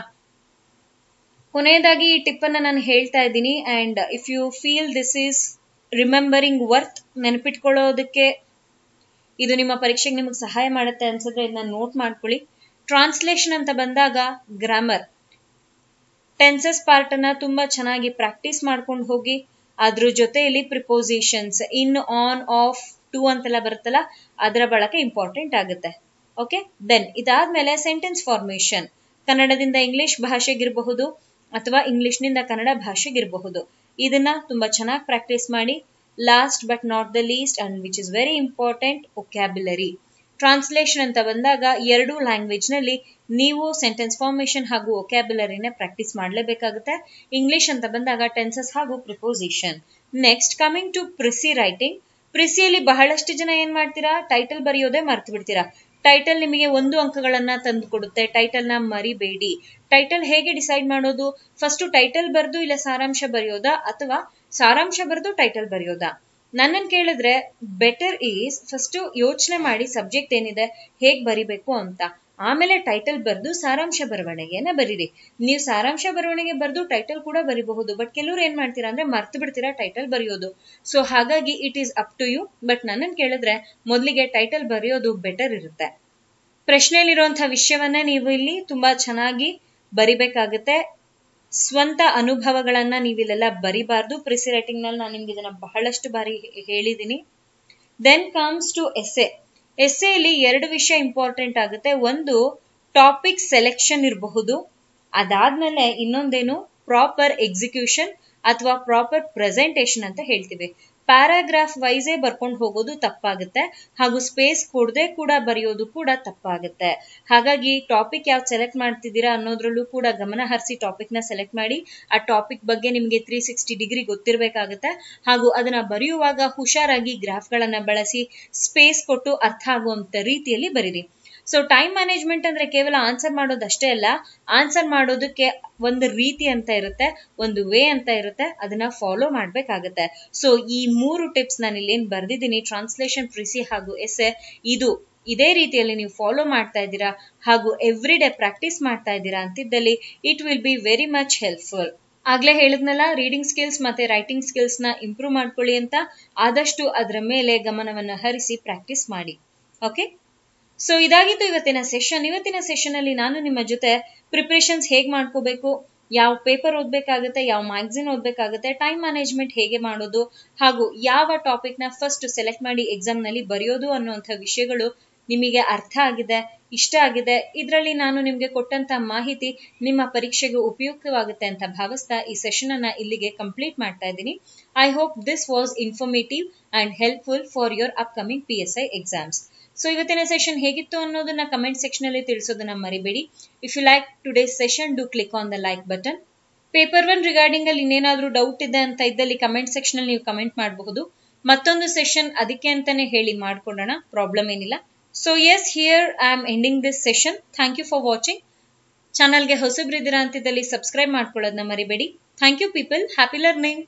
Speaker 1: ಕೊನೆಯದಾಗಿ ಈ ಟಿಪ್ ಅನ್ನ ನಾನು ಹೇಳ್ತಾ ಇದ್ದೀನಿ. And if you feel this is remembering worth, ನೆನಪಿಟ್ಕೊಳ್ಳೋದಕ್ಕೆ ಇದು ನಿಮ್ಮ ಪರೀಕ್ಷೆಗೆ ನಿಮಗೆ ಸಹಾಯ ಮಾಡುತ್ತೆ ಅನ್ಸಿದ್ರೆ ಇದನ್ನ ನೋಟ್ ಮಾಡ್ಕೊಳ್ಳಿ. ಟ್ರಾನ್ಸ್ಲೇಷನ್ ಅಂತ ಬಂದಾಗ ಗ್ರಾಮರ್, ಟೆನ್ಸಸ್ ಪಾರ್ಟ್ ಅನ್ನ ತುಂಬಾ ಚೆನ್ನಾಗಿ ಪ್ರಾಕ್ಟೀಸ್ ಮಾಡ್ಕೊಂಡು ಹೋಗಿ. ಅದ್ರ ಜೊತೆಯಲ್ಲಿ prepositions, in, on, of, to ಅಂತೆಲ್ಲ ಬರುತ್ತಲ್ಲ, ಅದರ ಬಳಕೆ ಇಂಪಾರ್ಟೆಂಟ್ ಆಗುತ್ತೆ. ಓಕೆ, ದೆನ್ ಇದಾದ್ಮೇಲೆ ಸೆಂಟೆನ್ಸ್ ಫಾರ್ಮೇಶನ್, ಕನ್ನಡದಿಂದ ಇಂಗ್ಲಿಷ್ ಭಾಷೆಗಿರಬಹುದು ಅಥವಾ ಇಂಗ್ಲಿಷ್ನಿಂದ ಕನ್ನಡ ಭಾಷೆಗಿರಬಹುದು. ಇದನ್ನ ತುಂಬಾ ಚೆನ್ನಾಗಿ ಪ್ರಾಕ್ಟೀಸ್ ಮಾಡಿ. Last but not the least and which is very important, vocabulary. Translation ಅಂತ ಬಂದಾಗ 2 ಲ್ಯಾಂಗ್ವೇಜ್ ನಲ್ಲಿ ನೀವು ಸೆಂಟೆನ್ಸ್ ಫಾರ್ಮೇಶನ್ ಹಾಗೂ ವೊಕ್ಯಾಬ್ಯುಲರಿನ ಪ್ರಾಕ್ಟೀಸ್ ಮಾಡಲೇಬೇಕಾಗುತ್ತೆ. ಇಂಗ್ಲಿಷ್ ಅಂತ ಬಂದಾಗ ಟೆನ್ಸಸ್ ಹಾಗೂ preposition. Next coming to precis writing. ಪ್ರಿಸಿಯಲ್ಲಿ ಬಹಳಷ್ಟು ಜನ ಏನ್ ಮಾಡ್ತೀರಾ, ಟೈಟಲ್ ಬರೆಯೋದೇ ಮರ್ತು ಬಿಡ್ತೀರಾ. ಟೈಟಲ್ ನಿಮಗೆ 1 ಅಂಕಗಳನ್ನ ತಂದು ಕೊಡುತ್ತೆ. ಟೈಟಲ್ ನ ಮರಿಬೇಡಿ. ಟೈಟಲ್ ಹೇಗೆ ಡಿಸೈಡ್ ಮಾಡೋದು? ಫಸ್ಟ್ ಟೈಟಲ್ ಬರೆದು ಇಲ್ಲ ಸಾರಾಂಶ ಬರೆಯೋದಾ, ಅಥವಾ ಸಾರಾಂಶ ಬರೆದು ಟೈಟಲ್ ಬರೆಯೋದಾ? ನನ್ನನ್ನು ಕೇಳಿದ್ರೆ ಬೆಟರ್ ಈಸ್ ಫಸ್ಟ್ ಯೋಚನೆ ಮಾಡಿ ಸಬ್ಜೆಕ್ಟ್ ಏನಿದೆ, ಹೇಗ್ ಬರಿಬೇಕು ಅಂತ. ಆಮೇಲೆ ಟೈಟಲ್ ಬರೆದು ಸಾರಾಂಶ ಬರವಣಿಗೆನ ಬರೀರಿ. ನೀವು ಸಾರಾಂಶ ಬರವಣಿಗೆ ಬರೆದು ಟೈಟಲ್ ಕೂಡ ಬರಿಬಹುದು. ಬಟ್ ಕೆಲವ್ರು ಏನ್ ಮಾಡ್ತೀರಾ ಅಂದ್ರೆ ಮರ್ತು ಬಿಡ್ತೀರಾ ಟೈಟಲ್ ಬರೆಯೋದು. ಸೊ ಹಾಗಾಗಿ it is up to you. But ನನ್ನನ್ನು ಕೇಳಿದ್ರೆ ಮೊದಲಿಗೆ ಟೈಟಲ್ ಬರೆಯೋದು ಬೆಟರ್ ಇರುತ್ತೆ. ಪ್ರಶ್ನೆಯಲ್ಲಿರುವಂತಹ ವಿಷಯವನ್ನ ನೀವು ಇಲ್ಲಿ ತುಂಬಾ ಚೆನ್ನಾಗಿ ಬರಿಬೇಕಾಗುತ್ತೆ. ಸ್ವಂತ ಅನುಭವಗಳನ್ನ ನೀವಿಲ್ಲೆಲ್ಲ ಬರಿಬಾರ್ದು. ಪ್ರಿಸಿ ರೈಟಿಂಗ್ ನಲ್ಲಿ ನಾನು ನಿಮ್ಗೆ ಇದನ್ನ ಬಹಳಷ್ಟು ಬಾರಿ ಹೇಳಿದೀನಿ. Then comes to essay. ಎಸ್ಸೆಯಲ್ಲಿ 2 ವಿಷಯ ಇಂಪಾರ್ಟೆಂಟ್ ಆಗುತ್ತೆ. ಒಂದು ಟಾಪಿಕ್ ಸೆಲೆಕ್ಷನ್ ಇರಬಹುದು, ಅದಾದ್ಮೇಲೆ ಇನ್ನೊಂದೇನು ಪ್ರಾಪರ್ ಎಕ್ಸಿಕ್ಯೂಷನ್ ಅಥವಾ ಪ್ರಾಪರ್ ಪ್ರೆಸೆಂಟೇಷನ್ ಅಂತ ಹೇಳ್ತೀವಿ. ಪ್ಯಾರಾಗ್ರಾಫ್ ವೈಸೇ ಬರ್ಕೊಂಡು ಹೋಗೋದು ತಪ್ಪಾಗುತ್ತೆ, ಹಾಗೂ ಸ್ಪೇಸ್ ಕೊಡದೆ ಕೂಡ ಬರೆಯೋದು ಕೂಡ ತಪ್ಪಾಗುತ್ತೆ. ಹಾಗಾಗಿ ಟಾಪಿಕ್ ಯಾವ್ದು ಸೆಲೆಕ್ಟ್ ಮಾಡ್ತಿದ್ದೀರಾ ಅನ್ನೋದ್ರಲ್ಲೂ ಕೂಡ ಗಮನ ಹರಿಸಿ ಟಾಪಿಕ್ನ ಸೆಲೆಕ್ಟ್ ಮಾಡಿ. ಆ ಟಾಪಿಕ್ ಬಗ್ಗೆ ನಿಮಗೆ 360 ಡಿಗ್ರಿ ಗೊತ್ತಿರಬೇಕಾಗುತ್ತೆ, ಹಾಗೂ ಅದನ್ನ ಬರೆಯುವಾಗ ಹುಷಾರಾಗಿ ಗ್ರಾಫ್ಗಳನ್ನ ಬಳಸಿ ಸ್ಪೇಸ್ ಕೊಟ್ಟು ಅರ್ಥ ಆಗುವಂತ ರೀತಿಯಲ್ಲಿ ಬರೀರಿ. ಸೊ ಟೈಮ್ ಮ್ಯಾನೇಜ್ಮೆಂಟ್ ಅಂದ್ರೆ ಕೇವಲ ಆನ್ಸರ್ ಮಾಡೋದಷ್ಟೇ ಅಲ್ಲ, ಆನ್ಸರ್ ಮಾಡೋದಕ್ಕೆ ಒಂದು ರೀತಿ ಅಂತ ಇರುತ್ತೆ, ಒಂದು ವೇ ಅಂತ ಇರುತ್ತೆ, ಅದನ್ನ ಫಾಲೋ ಮಾಡ್ಬೇಕಾಗತ್ತೆ. ಸೊ ಈ 3 ಟಿಪ್ಸ್ ನಾನು ಇಲ್ಲೇನು ಬರ್ದಿದ್ದೀನಿ, ಟ್ರಾನ್ಸ್ಲೇಷನ್, ಪ್ರಿಸಿ ಹಾಗೂ ಎಸ್ಸೆ, ಇದೇ ರೀತಿಯಲ್ಲಿ ನೀವು ಫಾಲೋ ಮಾಡ್ತಾ ಇದ್ದೀರಾ ಹಾಗೂ ಎವ್ರಿ ಡೇ ಪ್ರಾಕ್ಟೀಸ್ ಮಾಡ್ತಾ ಇದ್ದೀರಾ ಅಂತಿದ್ದಲ್ಲಿ it will be very much helpful. ಆಗ್ಲೇ ಹೇಳಿದ್ನಲ್ಲ, ರೀಡಿಂಗ್ ಸ್ಕಿಲ್ಸ್ ಮತ್ತೆ ರೈಟಿಂಗ್ ಸ್ಕಿಲ್ಸ್ ನ ಇಂಪ್ರೂವ್ ಮಾಡ್ಕೊಳ್ಳಿ ಅಂತ. ಆದಷ್ಟು ಅದರ ಮೇಲೆ ಗಮನವನ್ನು ಹರಿಸಿ ಪ್ರಾಕ್ಟೀಸ್ ಮಾಡಿ. ಓಕೆ, ಸೊ ಇದಾಗಿತ್ತು ಇವತ್ತಿನ ಸೆಷನ್. ಇವತ್ತಿನ ಸೆಷನ್ ಅಲ್ಲಿ ನಾನು ನಿಮ್ಮ ಜೊತೆ ಪ್ರಿಪರೇಷನ್ಸ್ ಹೇಗೆ ಮಾಡ್ಕೋಬೇಕು, ಯಾವ ಪೇಪರ್ ಓದ್ಬೇಕಾಗುತ್ತೆ, ಯಾವ ಮ್ಯಾಗಝಿನ್ ಓದ್ಬೇಕಾಗುತ್ತೆ, ಟೈಮ್ ಮ್ಯಾನೇಜ್ಮೆಂಟ್ ಹೇಗೆ ಮಾಡೋದು, ಹಾಗೂ ಯಾವ ಟಾಪಿಕ್ ನ ಫಸ್ಟ್ ಸೆಲೆಕ್ಟ್ ಮಾಡಿ ಎಕ್ಸಾಮ್ ನಲ್ಲಿ ಬರೆಯೋದು ಅನ್ನುವಂಥ ವಿಷಯಗಳು ನಿಮಗೆ ಅರ್ಥ ಆಗಿದೆ, ಇಷ್ಟ ಆಗಿದೆ. ಇದರಲ್ಲಿ ನಾನು ನಿಮಗೆ ಕೊಟ್ಟಂತ ಮಾಹಿತಿ ನಿಮ್ಮ ಪರೀಕ್ಷೆಗೆ ಉಪಯುಕ್ತವಾಗುತ್ತೆ ಅಂತ ಭಾವಿಸ್ತಾ ಈ ಸೆಷನ್ ಅನ್ನ ಇಲ್ಲಿಗೆ ಕಂಪ್ಲೀಟ್ ಮಾಡ್ತಾ ಇದ್ದೀನಿ. I hope this was informative and helpful for your upcoming PSI exams. So ಇವತ್ತಿನ ಸೆಷನ್ ಹೇಗಿತ್ತು ಅನ್ನೋದನ್ನ ಕಮೆಂಟ್ ಸೆಕ್ಷನ್ ಅಲ್ಲಿ ತಿಳಿಸೋದನ್ನ ಮರಿಬೇಡಿ. If you like today's session, do click on the like button. Paper 1 regarding ಅಲ್ಲಿ ಇನ್ನೇನಾದ್ರೂ ಡೌಟ್ ಇದೆ ಅಂತ ಇದ್ದಲ್ಲಿ ಕಮೆಂಟ್ ಸೆಕ್ಷನ್ ಅಲ್ಲಿ ನೀವು ಕಮೆಂಟ್ ಮಾಡಬಹುದು. ಮತ್ತೊಂದು ಸೆಷನ್ ಅದಕ್ಕೆ ಅಂತಾನೆ ಹೇಳಿ ಮಾಡ್ಕೊಳ್ಳೋಣ, ಪ್ರಾಬ್ಲಮ್ ಏನಿಲ್ಲ. So yes, here I am ending this session. Thank you for watching. ಚಾನಲ್ಗೆ ಹೊಸಬ್ರಿದ್ದೀರಾ ಅಂತಿದ್ದಲ್ಲಿ ಸಬ್ಸ್ಕ್ರೈಬ್ ಮಾಡ್ಕೊಳ್ಳೋದನ್ನ ಮರಿಬೇಡಿ. Thank you people. Happy learning.